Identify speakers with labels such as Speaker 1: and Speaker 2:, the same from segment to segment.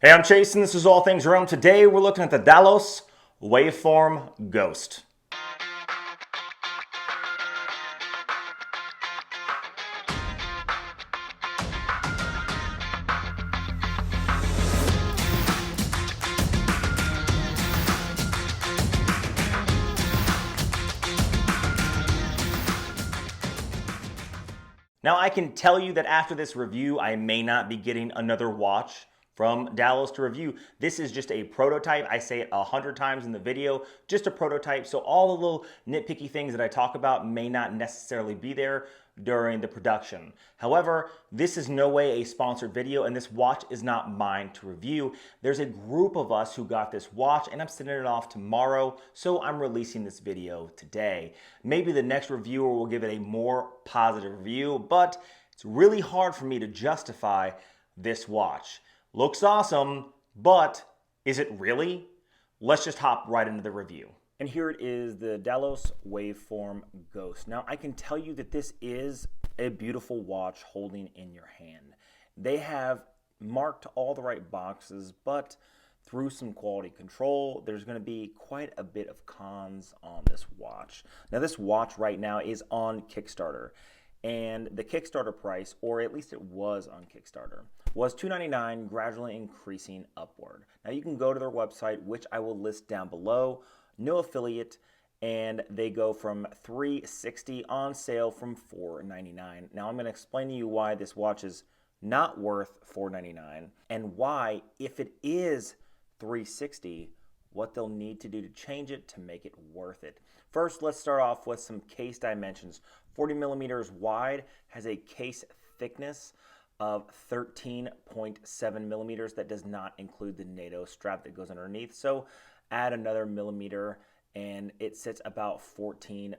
Speaker 1: Hey, I'm Chase, and this is All Things Room. Today we're looking at the Dailos Waveform Ghost. Now, I can tell you that after this review, I may not be getting another watch from Dailos to review. This is just a prototype. I say it 100 times in the video, just a prototype. So all the little nitpicky things that I talk about may not necessarily be there during the production. However, this is no way a sponsored video, and this watch is not mine to review. There's a group of us who got this watch, and I'm sending it off tomorrow, so I'm releasing this video today. Maybe the next reviewer will give it a more positive review, but it's really hard for me to justify this watch. Looks awesome, but is it really? Let's just hop right into the review. And here it is, the Dailos Waveform Ghost. Now, I can tell you that this is a beautiful watch holding in your hand. They have marked all the right boxes, but through some quality control, there's going to be quite a bit of cons on this watch. Now, this watch right now is on Kickstarter, and the Kickstarter price, or at least it was on Kickstarter, was $299, gradually increasing upward. Now, you can go to their website, which I will list down below. No affiliate, and they go from $360 on sale from $499. Now I'm going to explain to you why this watch is not worth $499 and why, if it is $360, what they'll need to do to change it to make it worth it. First, let's start off with some case dimensions. 40 millimeters wide, has a case thickness of 13.7 millimeters. That does not include the NATO strap that goes underneath. So add another millimeter and it sits about 14,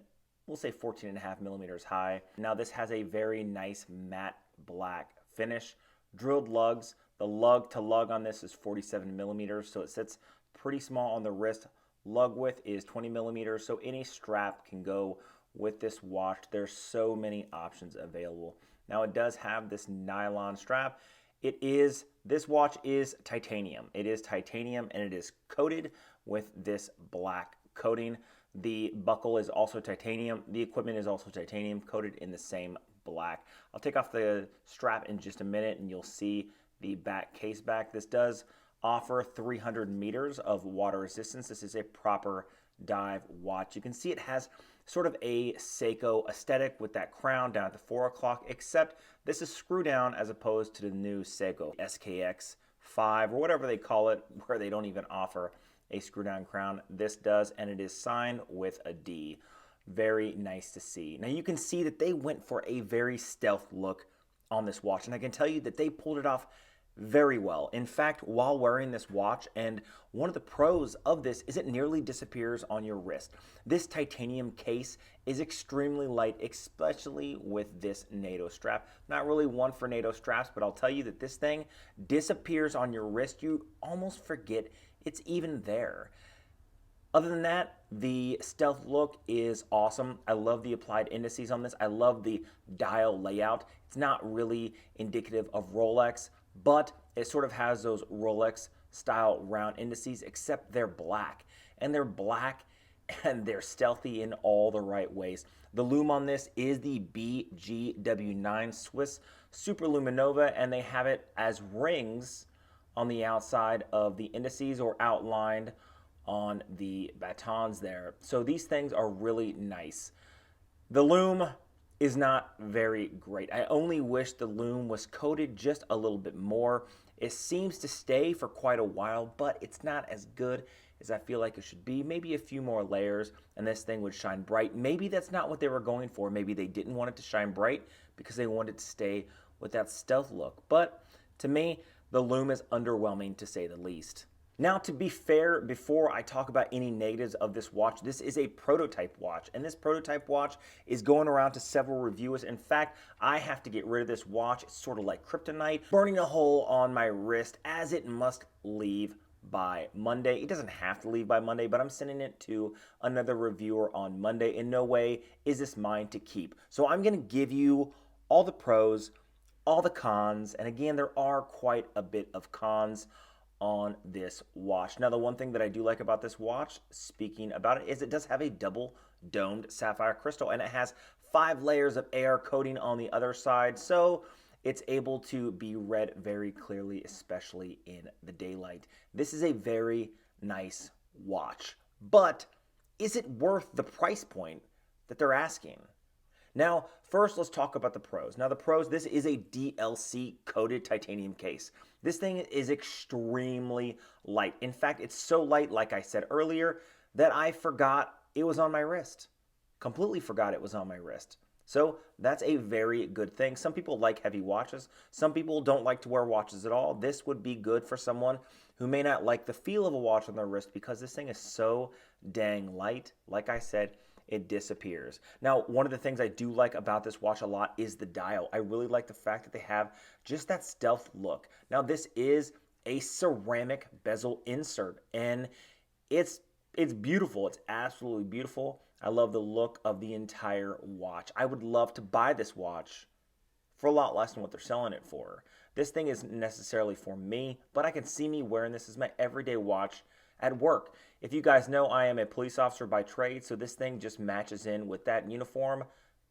Speaker 1: we'll say 14 and a half millimeters high. Now this has a very nice matte black finish. Drilled lugs. The lug to lug on this is 47 millimeters, so it sits pretty small on the wrist. Lug width is 20 millimeters, so any strap can go with this watch. There's so many options available. Now it does have this nylon strap. This watch is titanium. It is titanium and it is coated with this black coating. The buckle is also titanium. The equipment is also titanium, coated in the same black. I'll take off the strap in just a minute and you'll see the back case back. This does offer 300 meters of water resistance. This is a proper dive watch. You can see it has sort of a Seiko aesthetic with that crown down at the 4 o'clock, except this is screw down as opposed to the new Seiko SKX 5 or whatever they call it, where they don't even offer a screw down crown. This does, and it is signed with a D. Very nice to see. Now you can see that they went for a very stealth look on this watch, and I can tell you that they pulled it off very well. In fact, while wearing this watch, and one of the pros of this is it nearly disappears on your wrist. This titanium case is extremely light, especially with this NATO strap. Not really one for NATO straps, but I'll tell you that this thing disappears on your wrist. You almost forget it's even there. Other than that, the stealth look is awesome. I love the applied indices on this. I love the dial layout. It's not really indicative of Rolex, but it sort of has those Rolex style round indices, except they're black. And they're black and they're stealthy in all the right ways. The lume on this is the BGW9 Swiss Super Luminova, and they have it as rings on the outside of the indices or outlined on the batons there. So these things are really nice. The lume is not very great. I only wish the lume was coated just a little bit more. It seems to stay for quite a while, but it's not as good as I feel like it should be. Maybe a few more layers and this thing would shine bright. Maybe that's not what they were going for. Maybe they didn't want it to shine bright because they wanted to stay with that stealth look. But to me, the lume is underwhelming to say the least. Now, to be fair, before I talk about any negatives of this watch, this is a prototype watch, and this prototype watch is going around to several reviewers. In fact, I have to get rid of this watch. It's sort of like kryptonite, burning a hole on my wrist, as it must leave by Monday. It doesn't have to leave by Monday, but I'm sending it to another reviewer on Monday. In no way is this mine to keep. So I'm going to give you all the pros, all the cons, and again, there are quite a bit of cons on this watch. Now, the one thing that I do like about this watch, speaking about it, is it does have a double domed sapphire crystal, and it has 5 layers of AR coating on the other side, so it's able to be read very clearly, especially in the daylight. This is a very nice watch, but is it worth the price point that they're asking? Now, first, let's talk about the pros. Now, the pros, this is a DLC coated titanium case. This thing is extremely light. In fact, it's so light, like I said earlier, that I forgot it was on my wrist. Completely forgot it was on my wrist. So that's a very good thing. Some people like heavy watches. Some people don't like to wear watches at all. This would be good for someone who may not like the feel of a watch on their wrist because this thing is so dang light. Like I said, it disappears. Now, one of the things I do like about this watch a lot is the dial. I really like the fact that they have just that stealth look. Now, this is a ceramic bezel insert, and it's beautiful. It's absolutely beautiful. I love the look of the entire watch. I would love to buy this watch for a lot less than what they're selling it for. This thing isn't necessarily for me, but I can see me wearing this as my everyday watch at work. If you guys know, I am a police officer by trade, so this thing just matches in with that uniform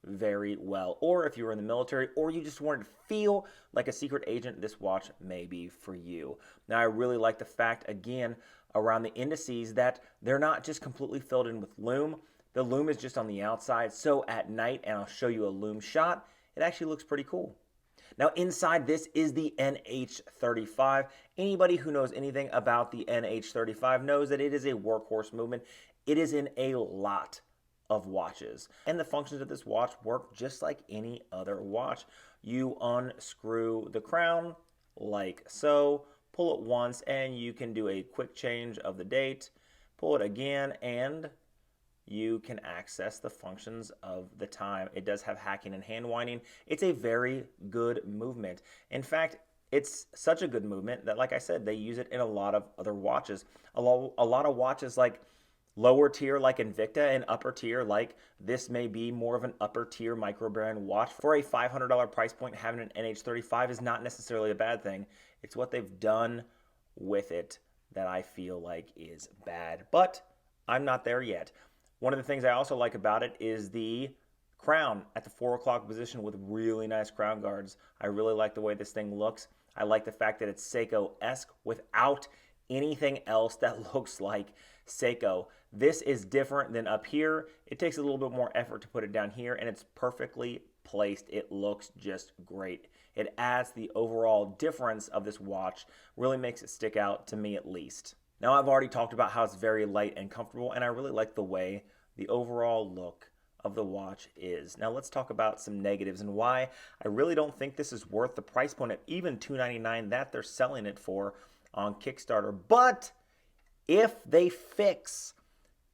Speaker 1: very well. Or if you were in the military, or you just wanted to feel like a secret agent, this watch may be for you. Now, I really like the fact, again, around the indices that they're not just completely filled in with lume. The lume is just on the outside, so at night, and I'll show you a lume shot, it actually looks pretty cool. Now, inside this is the NH35. Anybody who knows anything about the NH35 knows that it is a workhorse movement. It is in a lot of watches. And the functions of this watch work just like any other watch. You unscrew the crown like so, pull it once, and you can do a quick change of the date, pull it again, and you can access the functions of the time. It does have hacking and hand winding. It's a very good movement. In fact, it's such a good movement that, like I said, they use it in a lot of other watches. A lot of watches like lower tier like Invicta and upper tier like this may be more of an upper tier micro brand watch. For a $500 price point, having an NH35 is not necessarily a bad thing. It's what they've done with it that I feel like is bad, but I'm not there yet. One of the things I also like about it is the crown at the 4 o'clock position with really nice crown guards. I really like the way this thing looks. I like the fact that it's Seiko-esque without anything else that looks like Seiko. This is different than up here. It takes a little bit more effort to put it down here, and it's perfectly placed. It looks just great. It adds the overall difference of this watch, really makes it stick out to me at least. Now, I've already talked about how it's very light and comfortable, and I really like the way the overall look of the watch is. Now, let's talk about some negatives and why I really don't think this is worth the price point of even $299 that they're selling it for on Kickstarter. But if they fix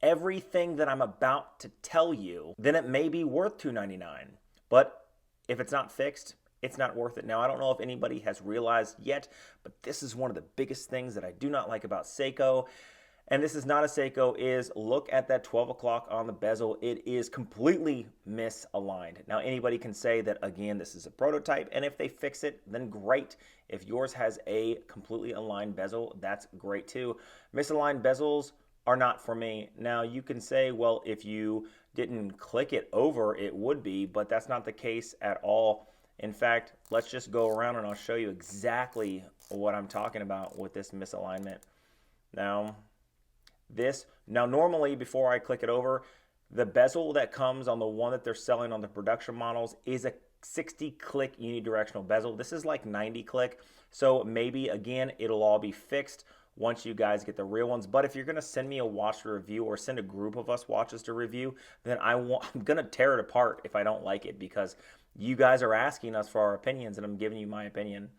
Speaker 1: everything that I'm about to tell you, then it may be worth $299. But if it's not fixed, it's not worth it. Now, I don't know if anybody has realized yet, but this is one of the biggest things that I do not like about Seiko. And this is not a Seiko, is look at that 12 o'clock on the bezel. It is completely misaligned. Now, anybody can say that, again, this is a prototype, and if they fix it, then great. If yours has a completely aligned bezel, that's great too. Misaligned bezels are not for me. Now, you can say, well, if you didn't click it over, it would be, but that's not the case at all. In fact, let's just go around and I'll show you exactly what I'm talking about with this misalignment. Now, normally before I click it over, the bezel that comes on the one that they're selling on the production models is a 60 click unidirectional bezel. This is like 90 click. So maybe again, it'll all be fixed once you guys get the real ones. But if you're gonna send me a watch to review or send a group of us watches to review, then I'm gonna tear it apart if I don't like it, because you guys are asking us for our opinions and I'm giving you my opinion.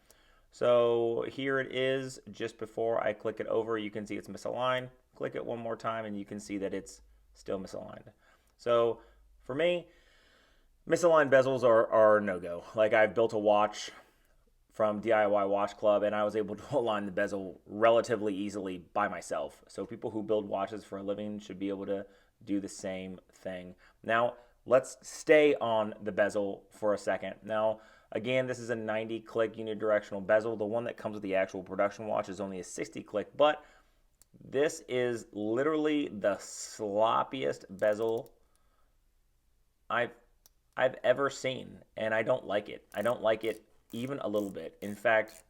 Speaker 1: So here it is. Just before I click it over, you can see it's misaligned. Click it one more time and you can see that it's still misaligned. So for me, misaligned bezels are no-go. Like, I've built a watch from DIY Watch Club and I was able to align the bezel relatively easily by myself. So people who build watches for a living should be able to do the same thing. Now, let's stay on the bezel for a second. Now, Again, this is a 90 click unidirectional bezel. The one that comes with the actual production watch is only a 60 click, but this is literally the sloppiest bezel I've ever seen, and I don't like it. I don't like it even a little bit. In fact,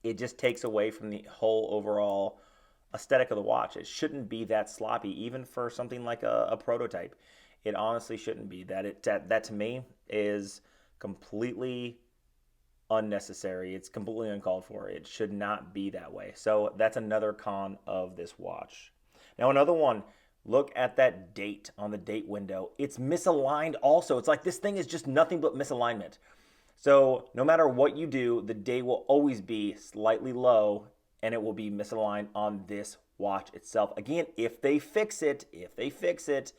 Speaker 1: it just takes away from the whole overall aesthetic of the watch. It shouldn't be that sloppy, even for something like a prototype. It honestly shouldn't be. That to me is completely unnecessary. It's completely uncalled for. It should not be that way. So that's another con of this watch. Now another one, look at that date on the date window. It's misaligned also. It's like this thing is just nothing but misalignment. So no matter what you do, the date will always be slightly low and it will be misaligned on this watch itself. Again, if they fix it,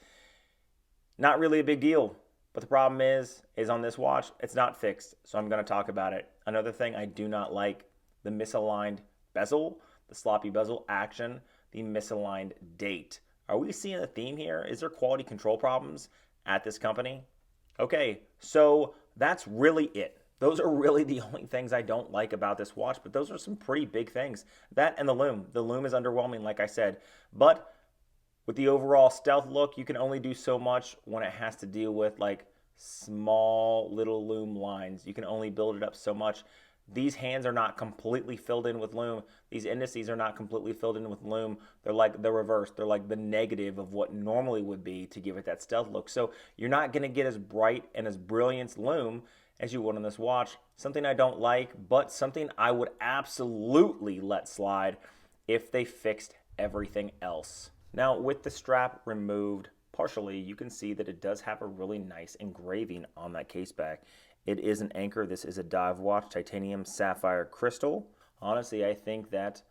Speaker 1: not really a big deal. But the problem is on this watch, it's not fixed. So I'm going to talk about it. Another thing I do not like, the misaligned bezel, the sloppy bezel action, the misaligned date. Are we seeing a theme here? Is there quality control problems at this company? Okay, so that's really it. Those are really the only things I don't like about this watch, but those are some pretty big things. That and the Lume. The Lume is underwhelming, like I said. But with the overall stealth look, you can only do so much when it has to deal with like small little Lume lines. You can only build it up so much. These hands are not completely filled in with Lume. These indices are not completely filled in with Lume. They're like the reverse. They're like the negative of what normally would be to give it that stealth look. So you're not going to get as bright and as brilliant Lume as you would on this watch. Something I don't like, but something I would absolutely let slide if they fixed everything else. Now, with the strap removed partially, you can see that it does have a really nice engraving on that case back. It is an anchor. This is a dive watch, titanium sapphire crystal. Honestly, I think that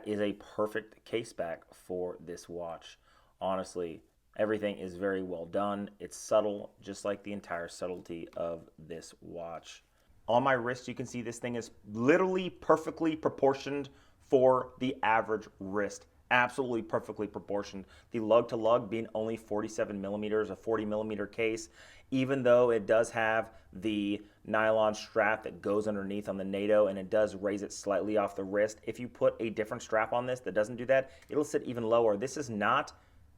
Speaker 1: is a perfect case back for this watch. Honestly, everything is very well done. It's subtle, just like the entire subtlety of this watch. On my wrist, you can see this thing is literally perfectly proportioned for the average wrist. Absolutely perfectly proportioned. The lug to lug being only 47 millimeters, a 40 millimeter case, even though it does have the nylon strap that goes underneath on the NATO and it does raise it slightly off the wrist. If you put a different strap on this that doesn't do that, it'll sit even lower. This is not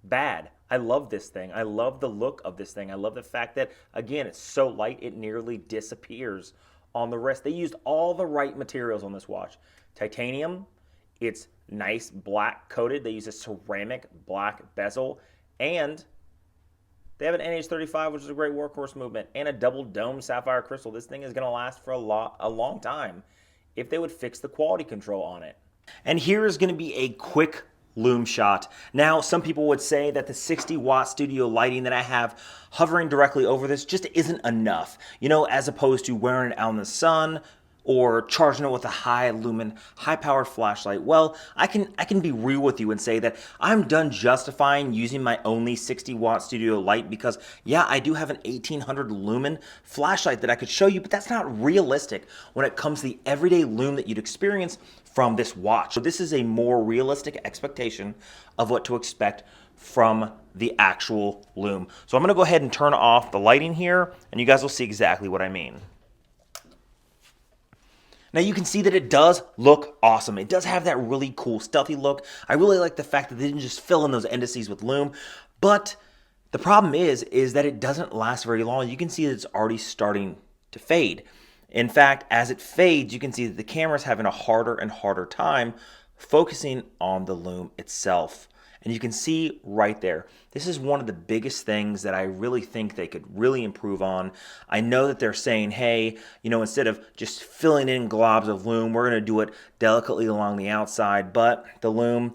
Speaker 1: bad. I love this thing. I love the look of this thing. I love the fact that, again, it's so light it nearly disappears on the wrist. They used all the right materials on this watch. Titanium, it's nice black coated. They use a ceramic black bezel, and they have an NH35, which is a great workhorse movement, and a double dome sapphire crystal. This thing is going to last for a long time if they would fix the quality control on it. And here is going to be a quick Lume shot. Now, some people would say that the 60-watt studio lighting that I have hovering directly over this just isn't enough, you know, as opposed to wearing it out in the sun or charging it with a high lumen, high-powered flashlight. Well, I can be real with you and say that I'm done justifying using my only 60-watt studio light because, yeah, I do have an 1800 lumen flashlight that I could show you, but that's not realistic when it comes to the everyday lume that you'd experience from this watch. So this is a more realistic expectation of what to expect from the actual lume. So I'm gonna go ahead and turn off the lighting here, and you guys will see exactly what I mean. Now you can see that it does look awesome. It does have that really cool stealthy look. I really like the fact that they didn't just fill in those indices with Lume, but the problem is that it doesn't last very long. You can see that it's already starting to fade. In fact, as it fades, you can see that the camera's having a harder and harder time focusing on the Lume itself. And you can see right there, this is one of the biggest things that I really think they could really improve on. I know that they're saying, hey, you know, instead of just filling in globs of Lume, we're going to do it delicately along the outside. But the Lume,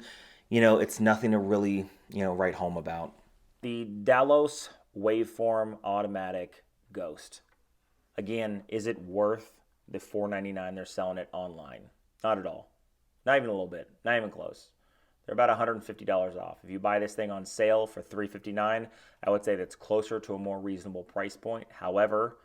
Speaker 1: you know, it's nothing to really, you know, write home about. The Dailos Waveform Automatic Ghost. Again, is it worth the $4.99 they're selling it online? Not at all. Not even a little bit. Not even close. They're about $150 off. If you buy this thing on sale for $359, I would say that's closer to a more reasonable price point. However,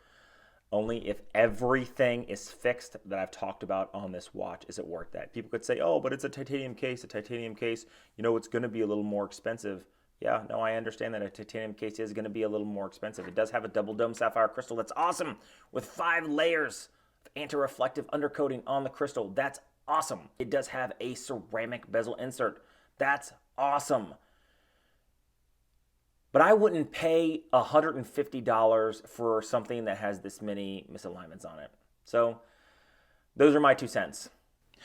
Speaker 1: only if everything is fixed that I've talked about on this watch is it worth that. People could say, oh, but it's a titanium case, you know, it's going to be a little more expensive. Yeah, no, I understand that a titanium case is going to be a little more expensive. It does have a double dome sapphire crystal. That's awesome. With 5 layers of anti-reflective undercoating on the crystal. That's awesome. It does have a ceramic bezel insert. That's awesome. But I wouldn't pay $150 for something that has this many misalignments on it. So those are my 2 cents.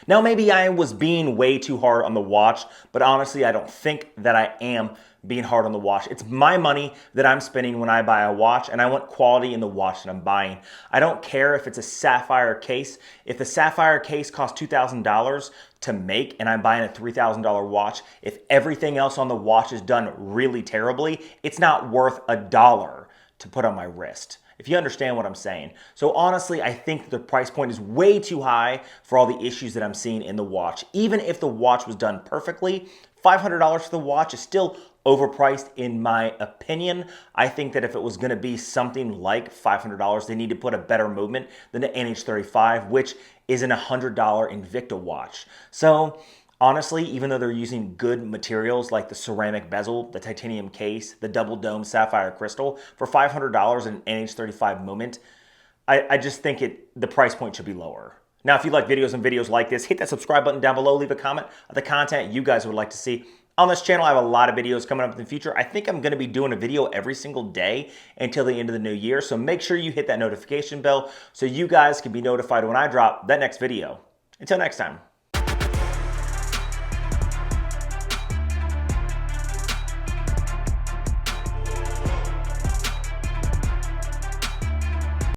Speaker 1: Now, maybe I was being way too hard on the watch, but honestly, I don't think that I am being hard on the watch. It's my money that I'm spending when I buy a watch, and I want quality in the watch that I'm buying. I don't care if it's a sapphire case. If the sapphire case costs $2,000 to make and I'm buying a $3,000 watch, if everything else on the watch is done really terribly, it's not worth $1 to put on my wrist. If you understand what I'm saying. So honestly, I think the price point is way too high for all the issues that I'm seeing in the watch. Even if the watch was done perfectly, $500 for the watch is still overpriced in my opinion. I think that if it was going to be something like $500, they need to put a better movement than the NH35, which is an $100 Invicta watch. So honestly, even though they're using good materials like the ceramic bezel, the titanium case, the double dome sapphire crystal, for $500 in NH35 moment, I just think the price point should be lower. Now, if you like videos and videos like this, hit that subscribe button down below, leave a comment of the content you guys would like to see. On this channel, I have a lot of videos coming up in the future. I think I'm going to be doing a video every single day until the end of the new year, so make sure you hit that notification bell so you guys can be notified when I drop that next video. Until next time.